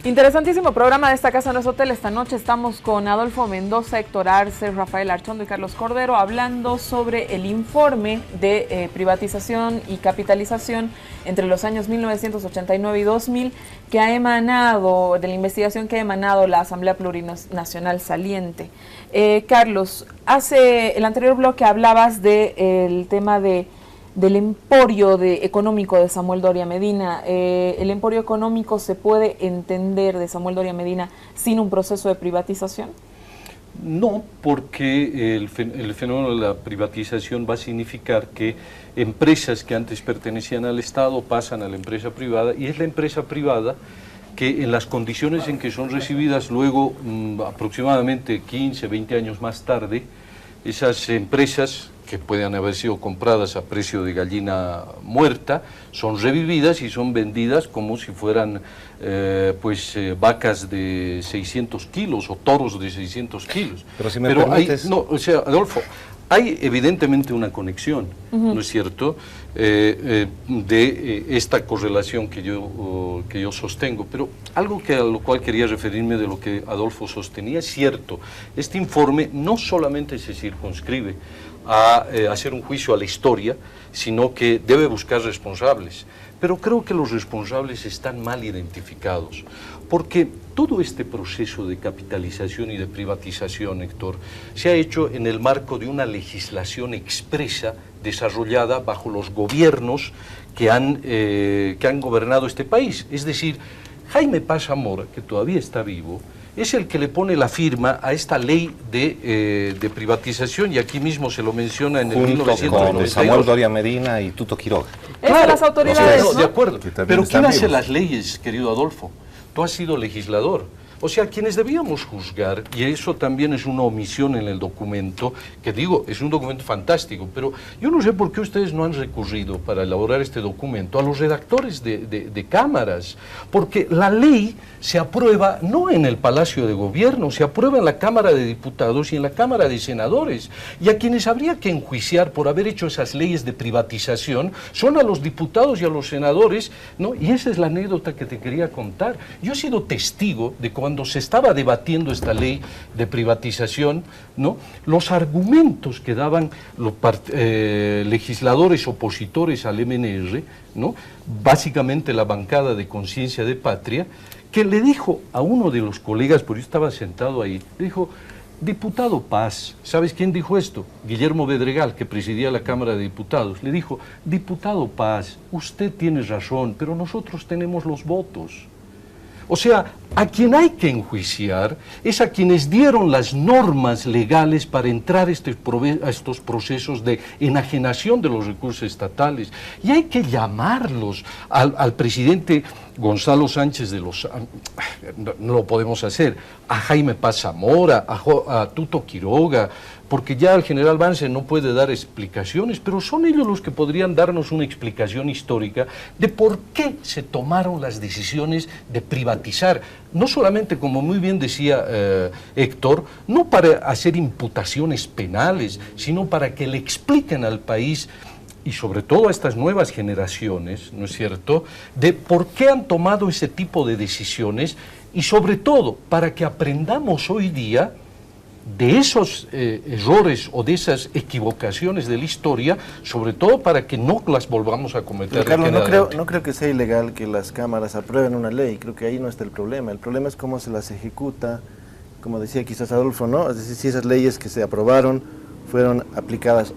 Interesantísimo programa de esta Casa No es Hotel. Esta noche estamos con Adolfo Mendoza, Héctor Arce, Rafael Archondo y Carlos Cordero hablando sobre el informe de privatización y capitalización entre los años 1989 y 2000 que ha emanado, de la investigación que ha emanado la Asamblea Plurinacional Saliente. Carlos, hace el anterior bloque hablabas del tema del emporio económico de Samuel Doria Medina. ¿El emporio económico se puede entender de Samuel Doria Medina sin un proceso de privatización? No, porque el fenómeno de la privatización va a significar que empresas que antes pertenecían al Estado pasan a la empresa privada, y es la empresa privada que en las condiciones en que son recibidas luego, aproximadamente 15, 20 años más tarde, esas empresas que puedan haber sido compradas a precio de gallina muerta, son revividas y son vendidas como si fueran vacas de 600 kilos o toros de 600 kilos. Pero si me permites... Adolfo, hay evidentemente una conexión, ¿no es cierto?, de esta correlación que yo sostengo, pero algo a lo cual quería referirme de lo que Adolfo sostenía es cierto. Este informe no solamente se circunscribe a hacer un juicio a la historia, sino que debe buscar responsables. Pero creo que los responsables están mal identificados, porque todo este proceso de capitalización y de privatización, Héctor, se ha hecho en el marco de una legislación expresa desarrollada bajo los gobiernos que han gobernado este país. Es decir, Jaime Paz Zamora, que todavía está vivo, es el que le pone la firma a esta ley de privatización, y aquí mismo se lo menciona en el 1992. Con Samuel Doria Medina y Tuto Quiroga. Claro, las autoridades, ¿no? De acuerdo. Pero ¿quién hace vivos? las leyes, querido Adolfo? Tú has sido legislador. O sea, quienes debíamos juzgar, y eso también es una omisión en el documento, que digo, es un documento fantástico, pero yo no sé por qué ustedes no han recurrido para elaborar este documento a los redactores de cámaras, porque la ley se aprueba no en el Palacio de Gobierno, se aprueba en la Cámara de Diputados y en la Cámara de Senadores, y a quienes habría que enjuiciar por haber hecho esas leyes de privatización son a los diputados y a los senadores, ¿no? Y esa es la anécdota que te quería contar. Yo he sido testigo de cuando se estaba debatiendo esta ley de privatización, ¿no?, los argumentos que daban los legisladores opositores al MNR, ¿no?, básicamente la bancada de Conciencia de Patria, que le dijo a uno de los colegas, porque yo estaba sentado ahí, le dijo: diputado Paz, ¿sabes quién dijo esto? Guillermo Bedregal, que presidía la Cámara de Diputados, le dijo: diputado Paz, usted tiene razón, pero nosotros tenemos los votos. O sea, a quien hay que enjuiciar es a quienes dieron las normas legales para entrar a estos procesos de enajenación de los recursos estatales. Y hay que llamarlos al presidente Gonzalo Sánchez de los... No lo podemos hacer. A Jaime Paz Zamora, a Tuto Quiroga, porque ya el general Vance no puede dar explicaciones, pero son ellos los que podrían darnos una explicación histórica de por qué se tomaron las decisiones de privatizar, no solamente, como muy bien decía Héctor, no para hacer imputaciones penales, sino para que le expliquen al país y sobre todo a estas nuevas generaciones, ¿no es cierto?, de por qué han tomado ese tipo de decisiones, y sobre todo para que aprendamos hoy día de esos errores o de esas equivocaciones de la historia, sobre todo para que no las volvamos a cometer. Pero, Carlos, no creo que sea ilegal que las cámaras aprueben una ley. Creo que ahí no está el problema. El problema es cómo se las ejecuta, como decía quizás Adolfo, ¿no? Es decir, si esas leyes que se aprobaron fueron aplicadas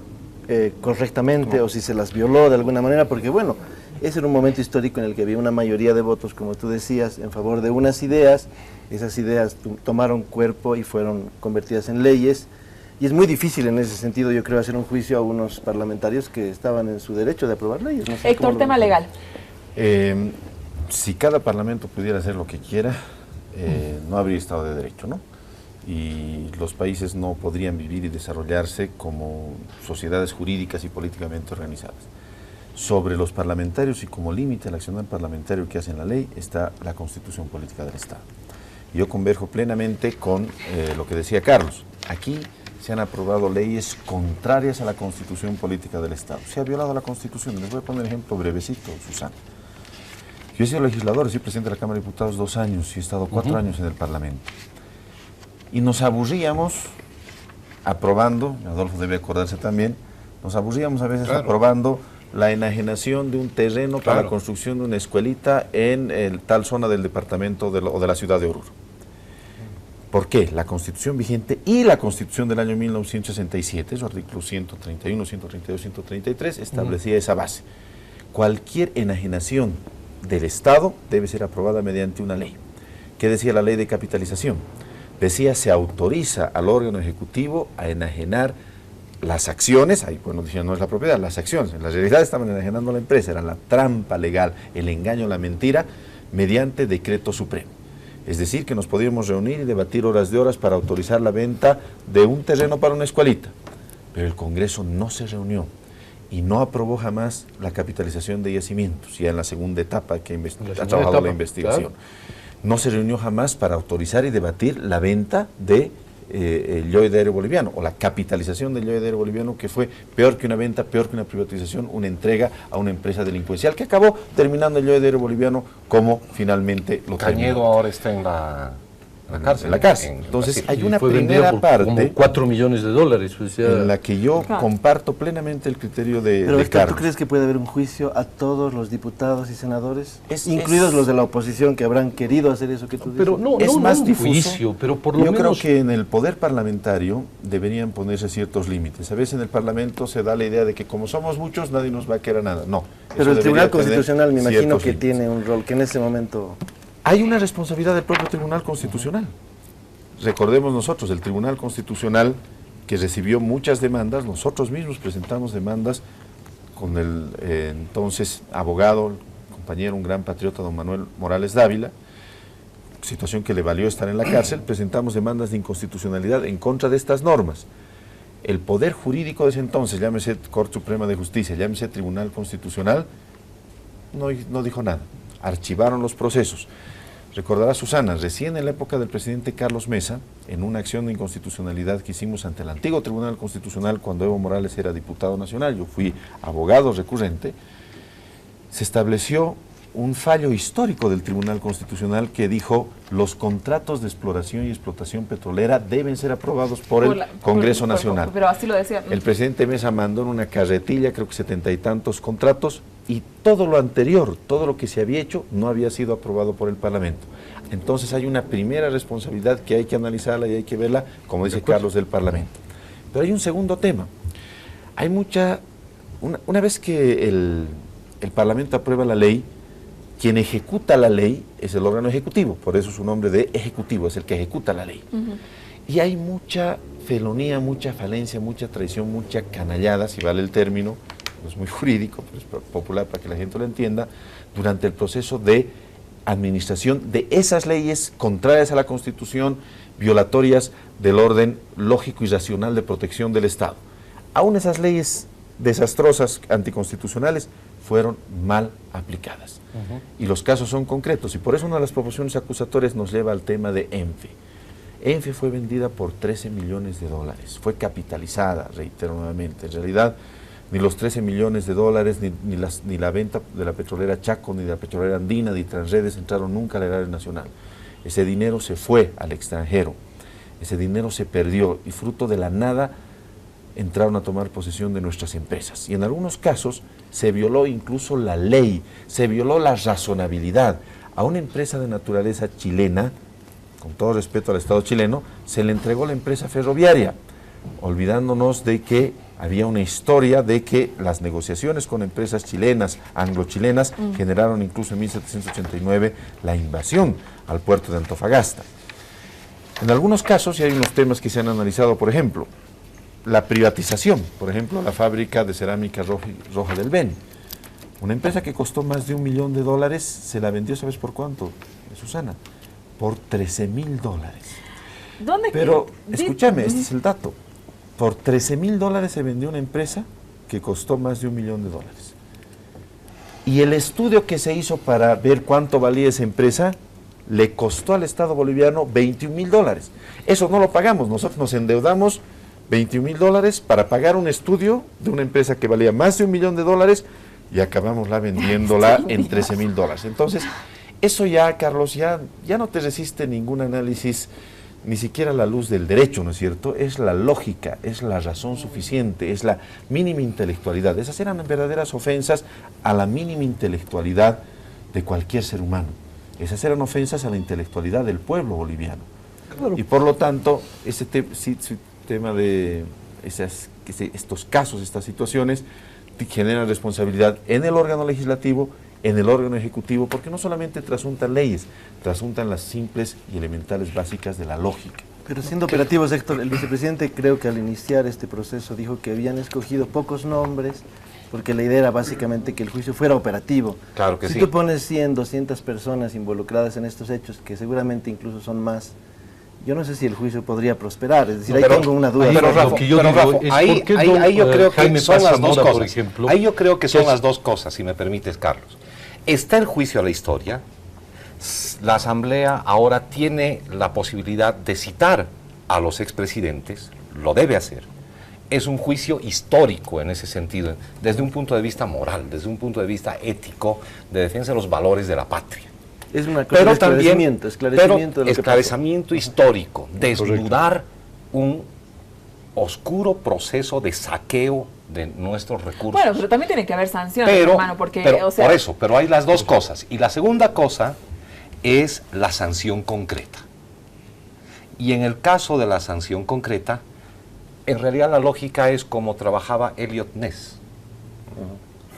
correctamente, o si se las violó de alguna manera, porque bueno, ese era un momento histórico en el que había una mayoría de votos, como tú decías, en favor de unas ideas. Esas ideas tomaron cuerpo y fueron convertidas en leyes, y es muy difícil en ese sentido, yo creo, hacer un juicio a unos parlamentarios que estaban en su derecho de aprobar leyes. No sé. Héctor, tema legal. Si cada parlamento pudiera hacer lo que quiera, no habría Estado de Derecho, ¿no? Y los países no podrían vivir y desarrollarse como sociedades jurídicas y políticamente organizadas. Sobre los parlamentarios y como límite al accionar parlamentario que hacen la ley está la Constitución Política del Estado. Yo converjo plenamente con lo que decía Carlos. Aquí se han aprobado leyes contrarias a la Constitución Política del Estado. Se ha violado la Constitución. Les voy a poner un ejemplo brevecito, Susana. Yo he sido legislador, soy presidente de la Cámara de Diputados 2 años y he estado 4 años en el Parlamento. Y nos aburríamos aprobando, Adolfo debe acordarse también, nos aburríamos a veces aprobando la enajenación de un terreno para la construcción de una escuelita en tal zona del departamento o de la ciudad de Oruro. ¿Por qué? La Constitución vigente y la Constitución del año 1967, su artículo 131, 132, 133, establecía esa base. Cualquier enajenación del Estado debe ser aprobada mediante una ley. ¿Qué decía la ley de capitalización? Decía, se autoriza al órgano ejecutivo a enajenar las acciones, ahí bueno, decía, no es la propiedad, las acciones, en la realidad estaban enajenando la empresa, era la trampa legal, el engaño, la mentira, mediante decreto supremo. Es decir, que nos podíamos reunir y debatir horas de horas para autorizar la venta de un terreno para una escuelita, pero el Congreso no se reunió y no aprobó jamás la capitalización de yacimientos, ya en la segunda etapa que ha trabajado la investigación. No se reunió jamás para autorizar y debatir la venta de el yoe de aéreo boliviano, o la capitalización del yoe de aéreo boliviano, que fue peor que una venta, peor que una privatización, una entrega a una empresa delincuencial, que acabó terminando el yoe de aéreo boliviano como finalmente lo terminó. Cañedo ahora está en la cárcel. En la cárcel. Entonces hay una primera parte como 4 millones de dólares. Pues ya. En la que yo comparto plenamente el criterio de Pero Carlos. ¿tú crees que puede haber un juicio a todos los diputados y senadores, incluidos los de la oposición, que habrán querido hacer eso que tú dices? Pero no, es no, más no difuso. Juicio, pero por lo yo menos... creo que en el poder parlamentario deberían ponerse ciertos límites. A veces en el Parlamento se da la idea de que como somos muchos nadie nos va a querer nada. No. Pero el Tribunal Constitucional me imagino que tiene un rol que en ese momento... Hay una responsabilidad del propio Tribunal Constitucional. Recordemos nosotros, el Tribunal Constitucional, que recibió muchas demandas, nosotros mismos presentamos demandas con el entonces abogado, compañero, un gran patriota, don Manuel Morales Dávila, situación que le valió estar en la cárcel, presentamos demandas de inconstitucionalidad en contra de estas normas. El poder jurídico de ese entonces, llámese Corte Suprema de Justicia, llámese Tribunal Constitucional, no dijo nada, archivaron los procesos. Recordará Susana, recién en la época del presidente Carlos Mesa, en una acción de inconstitucionalidad que hicimos ante el antiguo Tribunal Constitucional cuando Evo Morales era diputado nacional, yo fui abogado recurrente, se estableció un fallo histórico del Tribunal Constitucional que dijo los contratos de exploración y explotación petrolera deben ser aprobados por el Congreso Nacional. Pero así lo decía. El presidente Mesa mandó en una carretilla, creo que 70 y tantos contratos, y todo lo anterior, todo lo que se había hecho, no había sido aprobado por el Parlamento. Entonces hay una primera responsabilidad que hay que analizarla y hay que verla, como dice Carlos, del Parlamento. Pero hay un segundo tema. Hay una vez que el Parlamento aprueba la ley, quien ejecuta la ley es el órgano ejecutivo, por eso su nombre de ejecutivo, es el que ejecuta la ley. Y hay mucha felonía, mucha falencia, mucha traición, mucha canallada, si vale el término, no es muy jurídico, pero es popular para que la gente lo entienda, durante el proceso de administración de esas leyes contrarias a la Constitución, violatorias del orden lógico y racional de protección del Estado. Aún esas leyes desastrosas, anticonstitucionales, fueron mal aplicadas. Y los casos son concretos, y por eso una de las proposiciones acusatorias nos lleva al tema de ENFE. ENFE fue vendida por 13 millones de dólares, fue capitalizada, reitero nuevamente. En realidad, ni los 13 millones de dólares, ni la venta de la petrolera Chaco, ni de la petrolera Andina, ni Transredes entraron nunca al erario nacional. Ese dinero se fue al extranjero, ese dinero se perdió, y fruto de la nada entraron a tomar posesión de nuestras empresas. Y en algunos casos se violó incluso la ley, se violó la razonabilidad. A una empresa de naturaleza chilena, con todo respeto al Estado chileno, se le entregó la empresa ferroviaria, olvidándonos de que había una historia de que las negociaciones con empresas chilenas, anglo-chilenas, generaron incluso en 1789 la invasión al puerto de Antofagasta. En algunos casos, y hay unos temas que se han analizado, por ejemplo, la privatización, por ejemplo, la fábrica de cerámica Roja del Ben. Una empresa que costó más de $1 millón, se la vendió, ¿sabes por cuánto, Susana? Por $13,000. ¿Dónde? Pero, escúchame, este es el dato. Por $13,000 se vendió una empresa que costó más de $1 millón. Y el estudio que se hizo para ver cuánto valía esa empresa, le costó al Estado boliviano $21,000. Eso no lo pagamos, nosotros nos endeudamos $21,000 para pagar un estudio de una empresa que valía más de $1 millón, y acabamos vendiéndola en $13.000. Entonces, eso ya, Carlos, ya no te resiste ningún análisis, ni siquiera a la luz del derecho, ¿no es cierto? Es la lógica, es la razón suficiente, es la mínima intelectualidad. Esas eran verdaderas ofensas a la mínima intelectualidad de cualquier ser humano. Esas eran ofensas a la intelectualidad del pueblo boliviano. Claro. Y por lo tanto, ese tema de estos casos, estas situaciones, generan responsabilidad en el órgano legislativo, en el órgano ejecutivo, porque no solamente trasuntan leyes, trasuntan las simples y elementales básicas de la lógica. Pero siendo operativos, Héctor, el vicepresidente creo que al iniciar este proceso dijo que habían escogido pocos nombres porque la idea era básicamente que el juicio fuera operativo. Claro que sí. Si tú pones 100, 200 personas involucradas en estos hechos, que seguramente incluso son más, yo no sé si el juicio podría prosperar, es decir, ahí tengo una duda. Pero Rafa, ahí yo creo que son las dos cosas. Por ejemplo, ahí yo creo que son las dos cosas, si me permites, Carlos. Está el juicio a la historia. La Asamblea ahora tiene la posibilidad de citar a los expresidentes, lo debe hacer. Es un juicio histórico en ese sentido, desde un punto de vista moral, desde un punto de vista ético, de defensa de los valores de la patria. Es una cosa de esclarecimiento, esclarecimiento histórico, desnudar un oscuro proceso de saqueo de nuestros recursos. Bueno, pero también tiene que haber sanciones, hermano, porque, por eso, pero hay las dos cosas. Y la segunda cosa es la sanción concreta. Y en el caso de la sanción concreta, en realidad la lógica es como trabajaba Elliot Ness.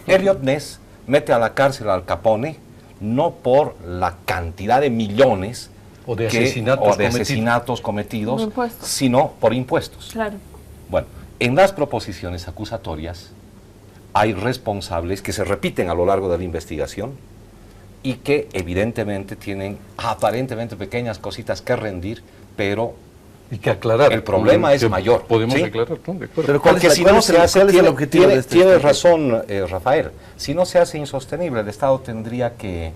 Elliot Ness mete a la cárcel al Capone no por la cantidad de millones o de asesinatos cometidos, sino por impuestos. Claro. Bueno, en las proposiciones acusatorias hay responsables que se repiten a lo largo de la investigación y que evidentemente tienen aparentemente pequeñas cositas que rendir, pero y que aclarar. El problema es mayor. Podemos ¿sí? aclarar, ¿no? De acuerdo. Pero porque si no se hace, tiene razón, Rafael, si no se hace insostenible, el Estado tendría que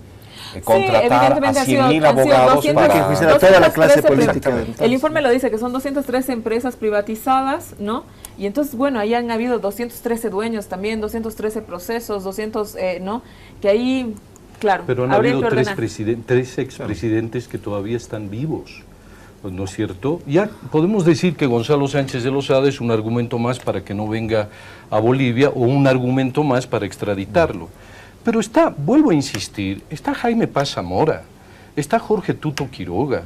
contratar a 100.000 abogados para enjuiciar a toda la clase política. El informe lo dice que son 213 empresas privatizadas, ¿no? Y entonces, bueno, ahí han habido 213 dueños también, 213 procesos, 200, ¿no? Que ahí, claro. Pero han habido tres expresidentes que todavía están vivos, ¿no es cierto? Ya podemos decir que Gonzalo Sánchez de Lozada es un argumento más para que no venga a Bolivia o un argumento más para extraditarlo. Pero está, vuelvo a insistir, está Jaime Paz Zamora, está Jorge Tuto Quiroga,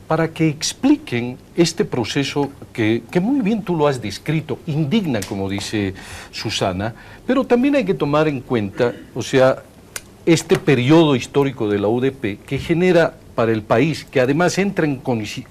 para que expliquen este proceso que muy bien tú lo has descrito, indigna, como dice Susana, pero también hay que tomar en cuenta, o sea, este periodo histórico de la UDP que genera para el país, que además entra en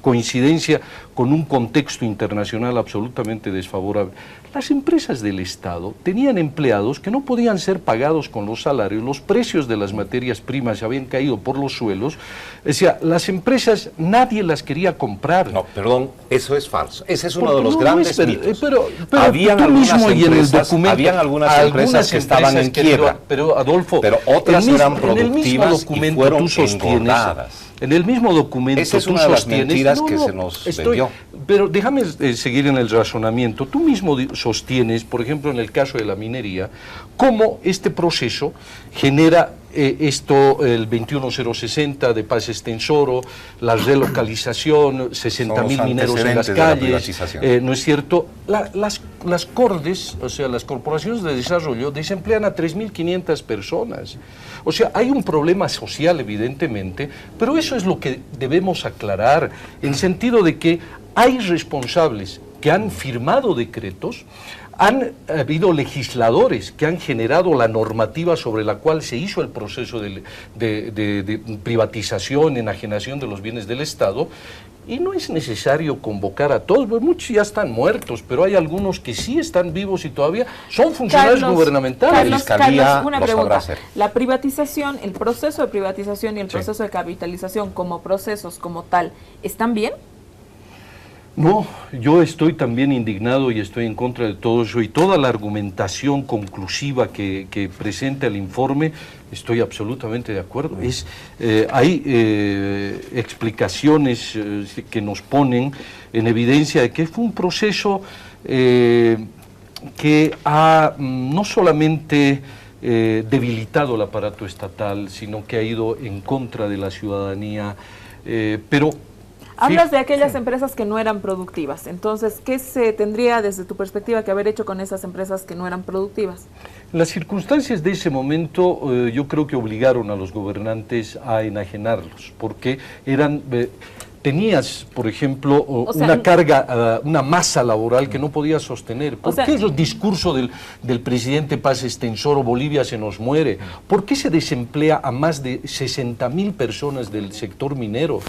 coincidencia con un contexto internacional absolutamente desfavorable. Las empresas del Estado tenían empleados que no podían ser pagados con los salarios, los precios de las materias primas habían caído por los suelos, o sea, las empresas nadie las quería comprar. No, perdón, eso es falso. Ese es uno de los grandes mitos. Pero habían tú mismo y en el documento, habían algunas empresas que estaban en quiebra, pero Adolfo, pero otras eran productivas y fueron engordadas. En el mismo documento esa es una de las mentiras que se nos vendió. Pero déjame seguir en el razonamiento. Tú mismo sostienes, por ejemplo, en el caso de la minería, cómo este proceso genera el 21060 de Paz Extensoro, la relocalización, 60.000 mineros en las calles, ¿no es cierto? Las CORDES, o sea, las corporaciones de desarrollo, desemplean a 3.500 personas. O sea, hay un problema social, evidentemente, pero eso es lo que debemos aclarar, en sentido de que hay responsables que han firmado decretos, han habido legisladores que han generado la normativa sobre la cual se hizo el proceso de privatización, enajenación de los bienes del Estado, y no es necesario convocar a todos, pues muchos ya están muertos, pero hay algunos que sí están vivos y todavía son funcionarios gubernamentales. Carlos, una pregunta. La privatización, el proceso de privatización y el proceso de capitalización como procesos como tal, ¿están bien? No, yo estoy también indignado y estoy en contra de todo eso y toda la argumentación conclusiva que presenta el informe, estoy absolutamente de acuerdo. Hay explicaciones que nos ponen en evidencia de que fue un proceso que ha no solamente debilitado el aparato estatal, sino que ha ido en contra de la ciudadanía, pero... Hablas de aquellas empresas que no eran productivas. Entonces, ¿qué se tendría desde tu perspectiva que haber hecho con esas empresas que no eran productivas? Las circunstancias de ese momento yo creo que obligaron a los gobernantes a enajenarlos, porque eran... tenías, por ejemplo, una carga, una masa laboral que no podías sostener. ¿Por qué el discurso del presidente Paz Extensoro, Bolivia se nos muere? ¿Por qué se desemplea a más de 60.000 personas del sector minero?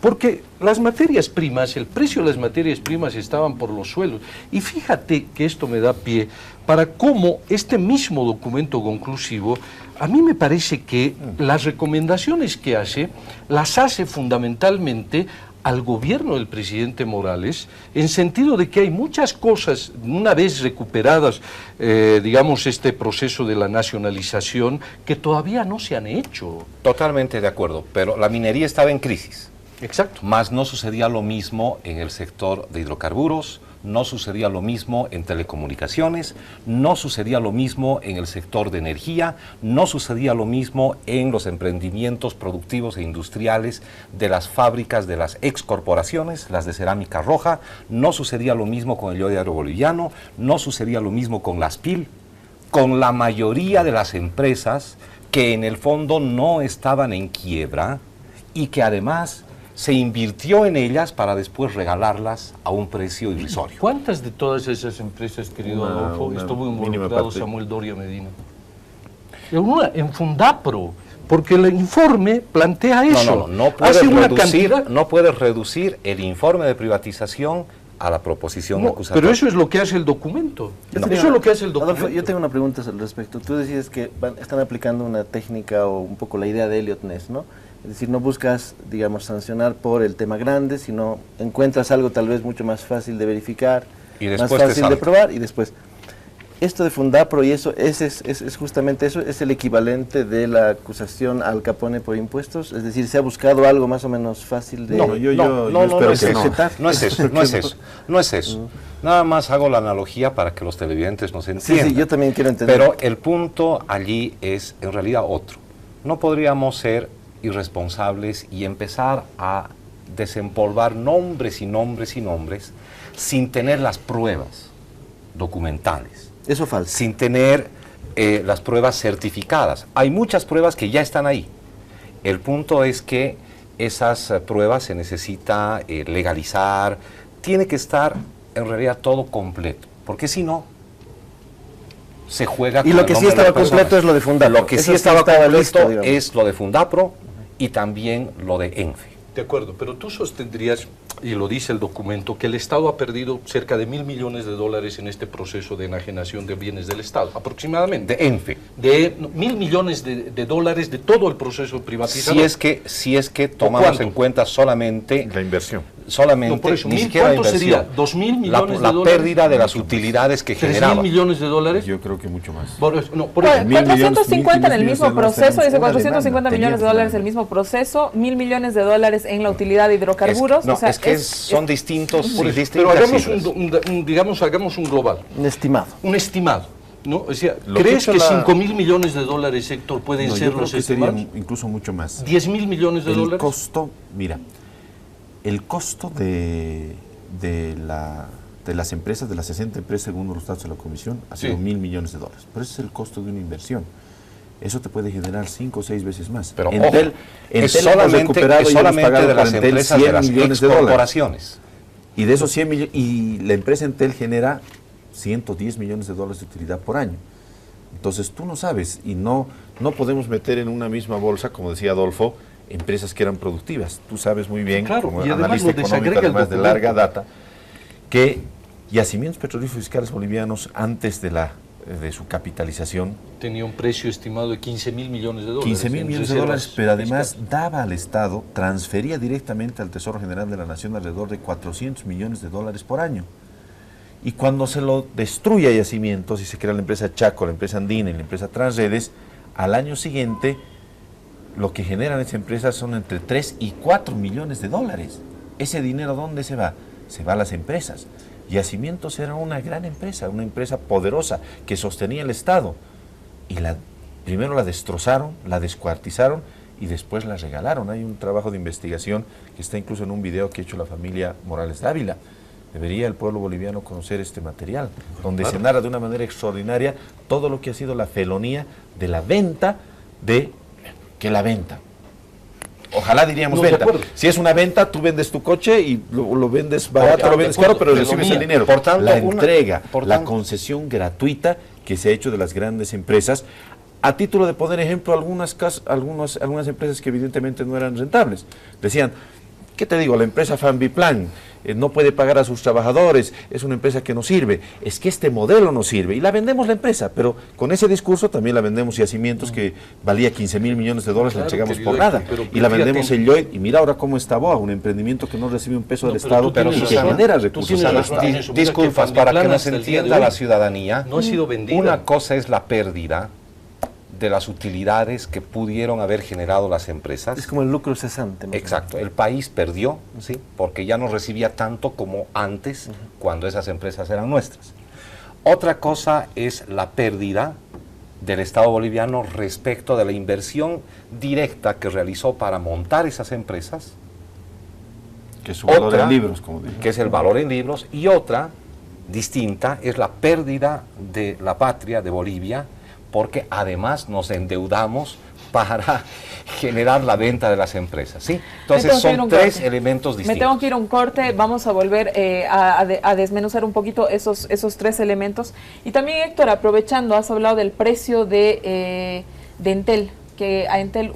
Porque las materias primas, el precio de las materias primas estaban por los suelos. Y fíjate que esto me da pie para cómo este mismo documento conclusivo, a mí me parece que las recomendaciones que hace, las hace fundamentalmente al gobierno del presidente Morales, en sentido de que hay muchas cosas, una vez recuperadas, digamos, este proceso de la nacionalización, que todavía no se han hecho. Totalmente de acuerdo, pero la minería estaba en crisis. Exacto. Más no sucedía lo mismo en el sector de hidrocarburos, no sucedía lo mismo en telecomunicaciones, no sucedía lo mismo en el sector de energía, no sucedía lo mismo en los emprendimientos productivos e industriales de las fábricas de las excorporaciones, las de cerámica roja, no sucedía lo mismo con el Yo Diario Boliviano, no sucedía lo mismo con las PIL, con la mayoría de las empresas que en el fondo no estaban en quiebra y que además se invirtió en ellas para después regalarlas a un precio irrisorio. ¿Cuántas de todas esas empresas, querido Adolfo, estuvo involucrado Samuel Doria Medina? En Fundapro, porque el informe plantea eso. No puedes reducir el informe de privatización a la proposición acusatoria. Pero eso es lo que hace el documento. Eso es lo que hace el documento. Adolfo, yo tengo una pregunta al respecto. Tú decías que están aplicando una técnica o un poco la idea de Elliot Ness, ¿no? Es decir, no buscas, digamos, sancionar por el tema grande, sino encuentras algo tal vez mucho más fácil de verificar, y más fácil de probar, y después. Esto de Fundapro y eso, es justamente eso, es el equivalente de la acusación al Capone por impuestos, es decir, ¿se ha buscado algo más o menos fácil de...? No es eso. Nada más hago la analogía para que los televidentes nos entiendan. Sí, yo también quiero entender. Pero el punto allí es en realidad otro. No podríamos ser irresponsables y empezar a desempolvar nombres y nombres y nombres sin tener las pruebas documentales. Eso falta. Sin tener las pruebas certificadas. Hay muchas pruebas que ya están ahí. El punto es que esas pruebas se necesita legalizar, tiene que estar en realidad todo completo, porque si no, se juega con y lo que sí estaba completo es lo de Fundapro. Lo que sí estaba completo es lo de Fundapro y también lo de ENFE. De acuerdo, pero tú sostendrías, y lo dice el documento, que el Estado ha perdido cerca de $1.000 millones en este proceso de enajenación de bienes del Estado, aproximadamente. De ENFE. De $1.000 millones de todo el proceso privatizador. Si es que tomamos en cuenta solamente la inversión. Solamente, no, por eso, ni siquiera ¿cuánto sería? ¿2.000 millones de dólares? La pérdida de las utilidades que generaba. ¿3.000 millones de dólares? Yo creo que mucho más. Por eso, 450 en el mismo proceso, dice 450 millones de dólares en el mismo proceso, $1.000 millones en la utilidad de hidrocarburos. Son distintos. Pero hagamos un global. Un estimado. Un estimado. ¿No? O sea, ¿crees que $5.000 millones, Héctor, pueden ser los estimados? Sería incluso mucho más. ¿10.000 millones de dólares? El costo, mira, el costo de las empresas, de las 60 empresas según los datos de la Comisión, ha sido $1.000 millones. Pero ese es el costo de una inversión. Eso te puede generar 5 o 6 veces más. Pero es solamente de las empresas de las excorporaciones. Y de esos 100 millones, y la empresa Entel genera $110 millones de utilidad por año. Entonces tú no sabes, y no podemos meter en una misma bolsa, como decía Adolfo, empresas que eran productivas. Tú sabes muy bien, claro, como y analista económico, además de larga data, que yacimientos petrolíferos fiscales bolivianos antes de su capitalización tenía un precio estimado de $15.000 millones. $15.000 millones, pero además daba al Estado, transfería directamente al Tesoro General de la Nación alrededor de $400 millones por año. Y cuando se lo destruye a yacimientos y se crea la empresa Chaco, la empresa Andina y la empresa Transredes, al año siguiente lo que generan esas empresas son entre 3 y 4 millones de dólares. ¿Ese dinero dónde se va? Se va a las empresas. Yacimientos era una gran empresa, una empresa poderosa que sostenía el Estado. Y primero la destrozaron, la descuartizaron y después la regalaron. Hay un trabajo de investigación que está incluso en un video que ha hecho la familia Morales Dávila. Debería el pueblo boliviano conocer este material, donde se narra de una manera extraordinaria todo lo que ha sido la felonía de la venta la venta. Ojalá diríamos No, venta. Si si es una venta, tú vendes tu coche y lo vendes barato, lo vendes caro, pero recibes el dinero. Por tanto, la entrega, la concesión gratuita que se ha hecho de las grandes empresas, a título de poner ejemplo algunas empresas que evidentemente no eran rentables. Decían, ¿qué te digo? La empresa Fambiplan no puede pagar a sus trabajadores, es una empresa que no sirve. Es que este modelo no sirve y la vendemos la empresa, pero con ese discurso también la vendemos Yacimientos que valía 15.000 millones de dólares, la entregamos por nada. Y la vendemos el Lloyd y mira ahora cómo está BOA, un emprendimiento que no recibe un peso del Estado y que genera recursos al Estado. Disculpas, para que nos entienda la ciudadanía, no ha sido vendida. Una cosa es la pérdida de las utilidades que pudieron haber generado las empresas. Es como el lucro cesante. Exacto, el país perdió, ¿sí? Porque ya no recibía tanto como antes, cuando esas empresas eran nuestras. Otra cosa es la pérdida del Estado boliviano respecto de la inversión directa que realizó para montar esas empresas. Que es su valor en libros, como dije. Que es el valor en libros. Y otra, distinta, es la pérdida de la patria, de Bolivia, porque además nos endeudamos para generar la venta de las empresas, ¿sí? Entonces son tres elementos distintos. Me tengo que ir a un corte, vamos a volver a desmenuzar un poquito esos tres elementos. Y también, Héctor, aprovechando, has hablado del precio de Entel, que a Entel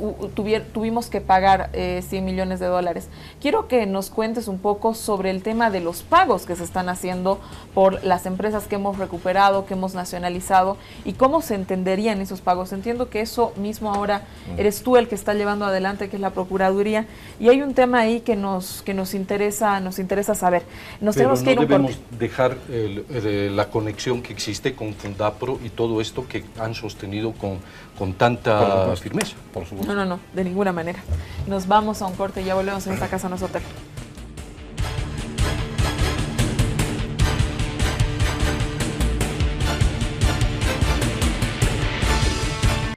tuvimos que pagar 100 millones de dólares. Quiero que nos cuentes un poco sobre el tema de los pagos que se están haciendo por las empresas que hemos recuperado, que hemos nacionalizado, y cómo se entenderían esos pagos. Entiendo que eso mismo ahora eres tú el que está llevando adelante, que es la Procuraduría, y hay un tema ahí que nos interesa saber. Tenemos que ir a un corte. Debemos dejar la conexión que existe con Fundapro y todo esto que han sostenido con tanta firmeza. Por supuesto. No, de ninguna manera. Nos vamos a un corte y ya volvemos en esta casa nosotros.